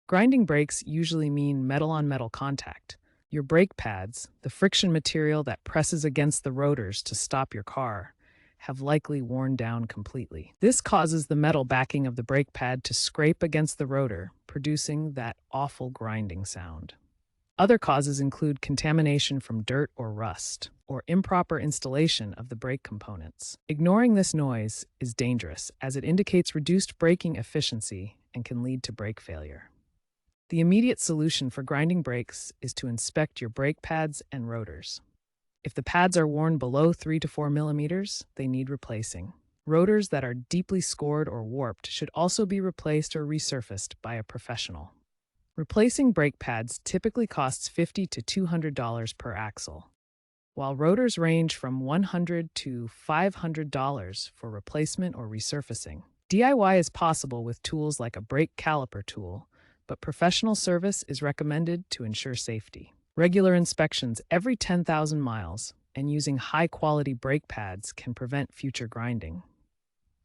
Grinding brakes usually mean metal-on-metal contact. Your brake pads, the friction material that presses against the rotors to stop your car, have likely worn down completely. This causes the metal backing of the brake pad to scrape against the rotor, producing that awful grinding sound. Other causes include contamination from dirt or rust, or improper installation of the brake components. Ignoring this noise is dangerous, as it indicates reduced braking efficiency and can lead to brake failure. The immediate solution for grinding brakes is to inspect your brake pads and rotors. If the pads are worn below 3 to 4 millimeters, they need replacing. Rotors that are deeply scored or warped should also be replaced or resurfaced by a professional. Replacing brake pads typically costs $50 to $200 per axle, while rotors range from $100 to $500 for replacement or resurfacing. DIY is possible with tools like a brake caliper tool, but professional service is recommended to ensure safety. Regular inspections every 10,000 miles and using high-quality brake pads can prevent future grinding.